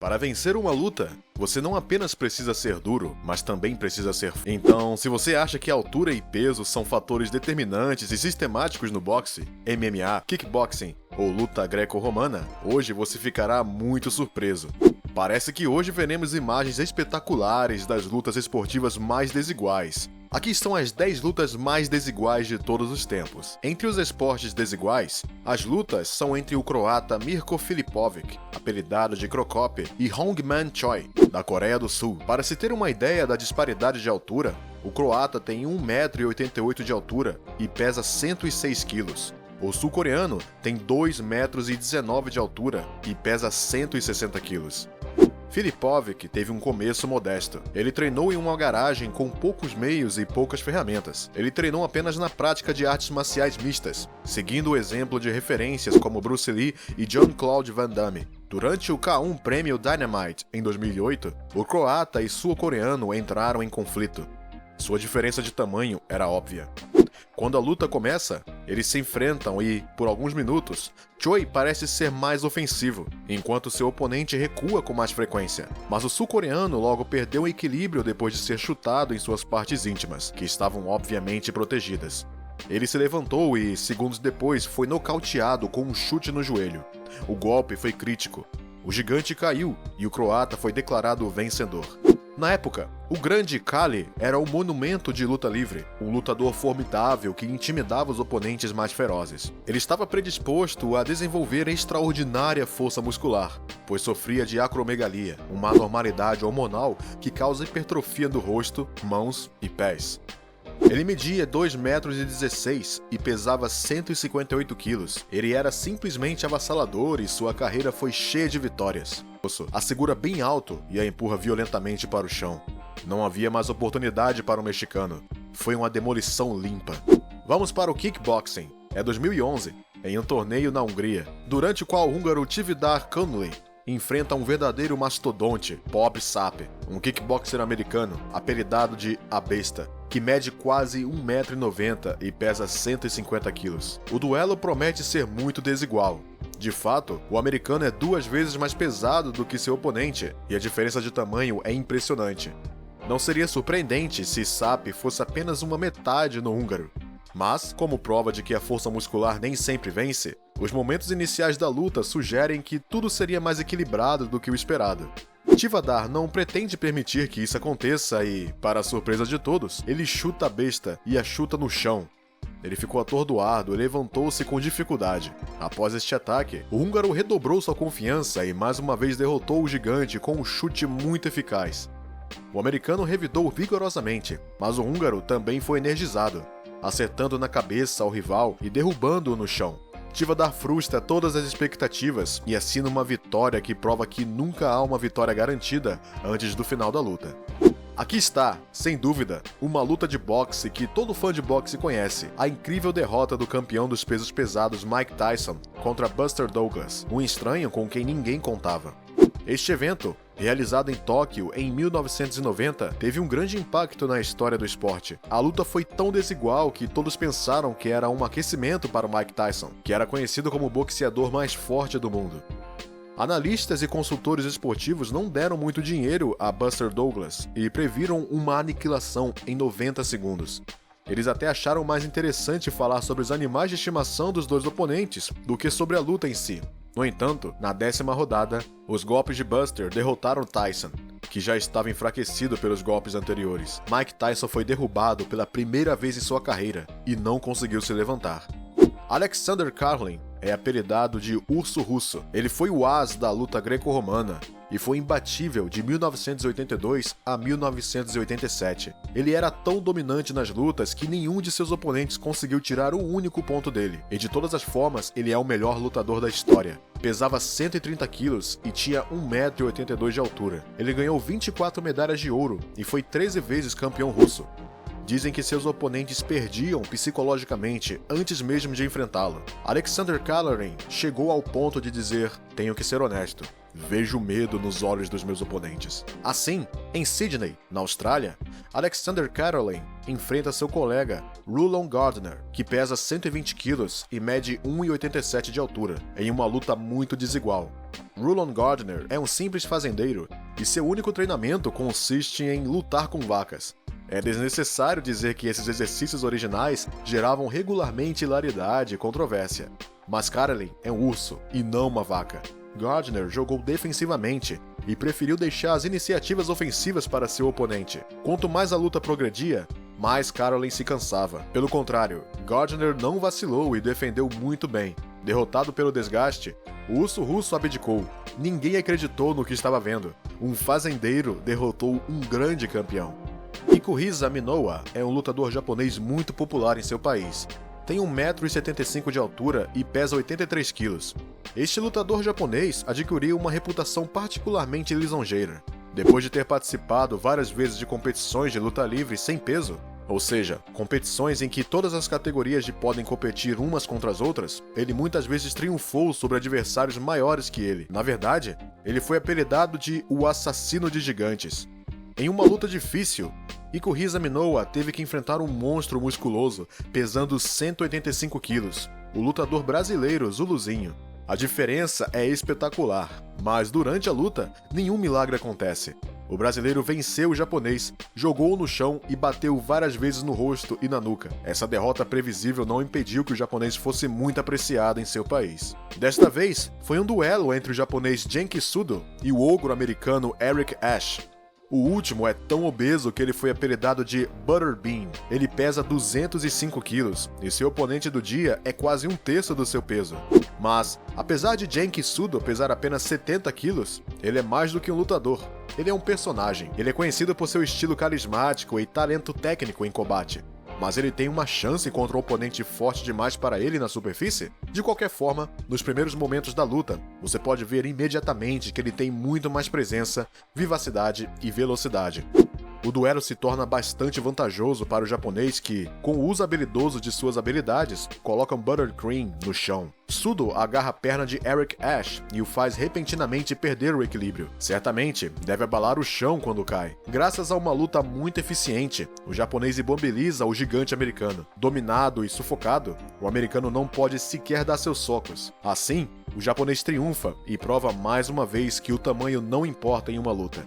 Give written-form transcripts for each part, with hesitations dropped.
Para vencer uma luta, você não apenas precisa ser duro, mas também precisa ser forte. Então, se você acha que altura e peso são fatores determinantes e sistemáticos no boxe, MMA, kickboxing ou luta greco-romana, hoje você ficará muito surpreso. Parece que hoje veremos imagens espetaculares das lutas esportivas mais desiguais. Aqui estão as 10 lutas mais desiguais de todos os tempos. Entre os esportes desiguais, as lutas são entre o croata Mirko Filipovic, apelidado de Crocop, e Hongman Choi, da Coreia do Sul. Para se ter uma ideia da disparidade de altura, o croata tem 1,88 m de altura e pesa 106 kg. O sul-coreano tem 2,19 m de altura e pesa 160 kg. Filipovic teve um começo modesto. Ele treinou em uma garagem com poucos meios e poucas ferramentas. Ele treinou apenas na prática de artes marciais mistas, seguindo o exemplo de referências como Bruce Lee e Jean-Claude Van Damme. Durante o K1 Prêmio Dynamite, em 2008, o croata e sul-coreano entraram em conflito. Sua diferença de tamanho era óbvia. Quando a luta começa, eles se enfrentam e, por alguns minutos, Choi parece ser mais ofensivo, enquanto seu oponente recua com mais frequência. Mas o sul-coreano logo perdeu o equilíbrio depois de ser chutado em suas partes íntimas, que estavam obviamente protegidas. Ele se levantou e, segundos depois, foi nocauteado com um chute no joelho. O golpe foi crítico. O gigante caiu e o croata foi declarado vencedor. Na época, o grande Kali era o monumento de luta livre, um lutador formidável que intimidava os oponentes mais ferozes. Ele estava predisposto a desenvolver extraordinária força muscular, pois sofria de acromegalia, uma anormalidade hormonal que causa hipertrofia do rosto, mãos e pés. Ele media 2,16 m e pesava 158 kg. Ele era simplesmente avassalador e sua carreira foi cheia de vitórias. A segura bem alto e a empurra violentamente para o chão. Não havia mais oportunidade para o mexicano. Foi uma demolição limpa. Vamos para o kickboxing. É 2011, em um torneio na Hungria, durante o qual o húngaro Tivadar Conley enfrenta um verdadeiro mastodonte, Bob Sapp, um kickboxer americano, apelidado de A Besta, que mede quase 1,90 m e pesa 150 kg. O duelo promete ser muito desigual. De fato, o americano é 2 vezes mais pesado do que seu oponente, e a diferença de tamanho é impressionante. Não seria surpreendente se Sapp fosse apenas uma metade no húngaro. Mas, como prova de que a força muscular nem sempre vence, os momentos iniciais da luta sugerem que tudo seria mais equilibrado do que o esperado. Tivadar não pretende permitir que isso aconteça e, para a surpresa de todos, ele chuta a besta e a chuta no chão. Ele ficou atordoado e levantou-se com dificuldade. Após este ataque, o húngaro redobrou sua confiança e mais uma vez derrotou o gigante com um chute muito eficaz. O americano revidou vigorosamente, mas o húngaro também foi energizado, acertando na cabeça ao rival e derrubando-o no chão. Tivadar frustra todas as expectativas e assina uma vitória que prova que nunca há uma vitória garantida antes do final da luta. Aqui está, sem dúvida, uma luta de boxe que todo fã de boxe conhece, a incrível derrota do campeão dos pesos pesados Mike Tyson contra Buster Douglas, um estranho com quem ninguém contava. Este evento, realizado em Tóquio em 1990, teve um grande impacto na história do esporte. A luta foi tão desigual que todos pensaram que era um aquecimento para o Mike Tyson, que era conhecido como o boxeador mais forte do mundo. Analistas e consultores esportivos não deram muito dinheiro a Buster Douglas e previram uma aniquilação em 90 segundos. Eles até acharam mais interessante falar sobre os animais de estimação dos dois oponentes do que sobre a luta em si. No entanto, na 10ª rodada, os golpes de Buster derrotaram Tyson, que já estava enfraquecido pelos golpes anteriores. Mike Tyson foi derrubado pela primeira vez em sua carreira e não conseguiu se levantar. Alexander Karlin é apelidado de Urso Russo. Ele foi o as da luta greco-romana e foi imbatível de 1982 a 1987. Ele era tão dominante nas lutas que nenhum de seus oponentes conseguiu tirar um único ponto dele. E de todas as formas, ele é o melhor lutador da história. Pesava 130 quilos e tinha 1,82 m de altura. Ele ganhou 24 medalhas de ouro e foi 13 vezes campeão russo. dizem que seus oponentes perdiam psicologicamente antes mesmo de enfrentá-lo. Alexander Callaway chegou ao ponto de dizer: "Tenho que ser honesto. Vejo medo nos olhos dos meus oponentes." Assim, em Sydney, na Austrália, Alexander Callaway enfrenta seu colega Rulon Gardner, que pesa 120 quilos e mede 1,87 de altura, em uma luta muito desigual. Rulon Gardner é um simples fazendeiro e seu único treinamento consiste em lutar com vacas. É desnecessário dizer que esses exercícios originais geravam regularmente hilaridade e controvérsia. Mas Callaway é um urso e não uma vaca. Gardner jogou defensivamente e preferiu deixar as iniciativas ofensivas para seu oponente. Quanto mais a luta progredia, mais Callaway se cansava. Pelo contrário, Gardner não vacilou e defendeu muito bem. Derrotado pelo desgaste, o urso russo abdicou. Ninguém acreditou no que estava vendo. Um fazendeiro derrotou um grande campeão. Hikuhisa Minowa é um lutador japonês muito popular em seu país. Tem 1,75 m de altura e pesa 83 quilos. Este lutador japonês adquiriu uma reputação particularmente lisonjeira. Depois de ter participado várias vezes de competições de luta livre sem peso, ou seja, competições em que todas as categorias podem competir umas contra as outras, ele muitas vezes triunfou sobre adversários maiores que ele. Na verdade, ele foi apelidado de o assassino de gigantes. Em uma luta difícil, Hikuhisa Minowa teve que enfrentar um monstro musculoso, pesando 185 quilos, o lutador brasileiro Zuluzinho. A diferença é espetacular, mas durante a luta, nenhum milagre acontece. O brasileiro venceu o japonês, jogou-o no chão e bateu várias vezes no rosto e na nuca. Essa derrota previsível não impediu que o japonês fosse muito apreciado em seu país. Desta vez, foi um duelo entre o japonês Genki Sudo e o ogro americano Eric Ash. O último é tão obeso que ele foi apelidado de Butterbean. Ele pesa 205 quilos e seu oponente do dia é quase um terço do seu peso. Mas, apesar de Genki Sudo pesar apenas 70 quilos, ele é mais do que um lutador. Ele é um personagem. Ele é conhecido por seu estilo carismático e talento técnico em combate. Mas ele tem uma chance contra um oponente forte demais para ele na superfície? De qualquer forma, nos primeiros momentos da luta, você pode ver imediatamente que ele tem muito mais presença, vivacidade e velocidade. O duelo se torna bastante vantajoso para o japonês que, com o uso habilidoso de suas habilidades, coloca Buttercream no chão. Sudo agarra a perna de Eric Ash e o faz repentinamente perder o equilíbrio. Certamente, deve abalar o chão quando cai. Graças a uma luta muito eficiente, o japonês imobiliza o gigante americano. Dominado e sufocado, o americano não pode sequer dar seus socos. Assim, o japonês triunfa e prova mais uma vez que o tamanho não importa em uma luta.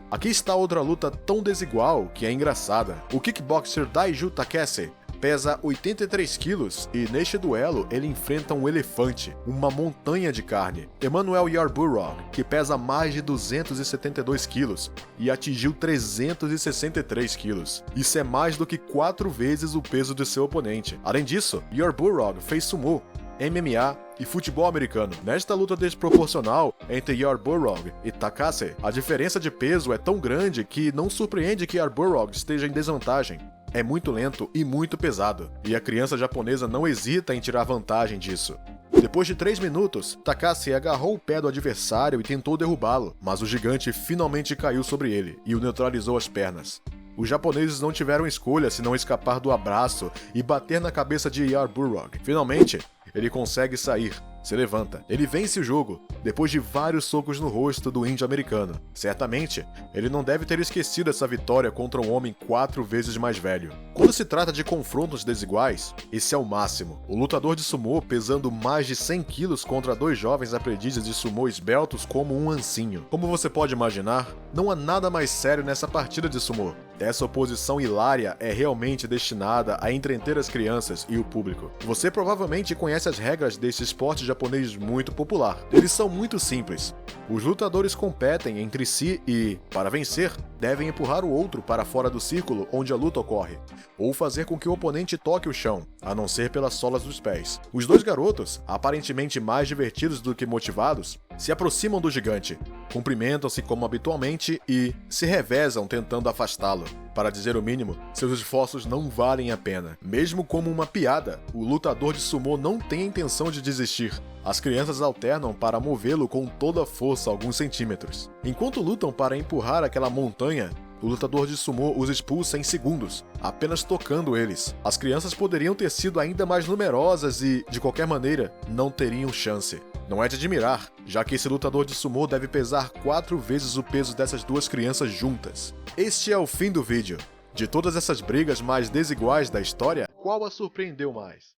Aqui está outra luta tão desigual que é engraçada. O kickboxer Daiju Takase pesa 83 quilos e neste duelo ele enfrenta um elefante, uma montanha de carne. Emmanuel Yarborough, que pesa mais de 272 quilos e atingiu 363 quilos. Isso é mais do que 4 vezes o peso de seu oponente. Além disso, Yarborough fez sumo, MMA e futebol americano. Nesta luta desproporcional entre Yarborough e Takase, a diferença de peso é tão grande que não surpreende que Yarborough esteja em desvantagem. É muito lento e muito pesado, e a criança japonesa não hesita em tirar vantagem disso. Depois de 3 minutos, Takase agarrou o pé do adversário e tentou derrubá-lo, mas o gigante finalmente caiu sobre ele e o neutralizou as pernas. Os japoneses não tiveram escolha senão escapar do abraço e bater na cabeça de Yarborough. Finalmente, ele consegue sair, se levanta. Ele vence o jogo, depois de vários socos no rosto do índio americano. Certamente, ele não deve ter esquecido essa vitória contra um homem 4 vezes mais velho. Quando se trata de confrontos desiguais, esse é o máximo. O lutador de sumô pesando mais de 100 quilos contra 2 jovens aprendizes de sumô esbeltos como um ancinho. Como você pode imaginar, não há nada mais sério nessa partida de sumô. Essa oposição hilária é realmente destinada a entreter as crianças e o público. Você provavelmente conhece as regras desse esporte japonês muito popular. Eles são muito simples. Os lutadores competem entre si e, para vencer, devem empurrar o outro para fora do círculo onde a luta ocorre, ou fazer com que o oponente toque o chão, a não ser pelas solas dos pés. Os 2 garotos, aparentemente mais divertidos do que motivados, se aproximam do gigante, cumprimentam-se como habitualmente e se revezam tentando afastá-lo. Para dizer o mínimo, seus esforços não valem a pena. Mesmo como uma piada, o lutador de sumô não tem a intenção de desistir. As crianças alternam para movê-lo com toda a força alguns centímetros. Enquanto lutam para empurrar aquela montanha, o lutador de sumô os expulsa em segundos, apenas tocando eles. As crianças poderiam ter sido ainda mais numerosas e, de qualquer maneira, não teriam chance. Não é de admirar, já que esse lutador de sumô deve pesar 4 vezes o peso dessas duas crianças juntas. Este é o fim do vídeo. De todas essas brigas mais desiguais da história, qual a surpreendeu mais?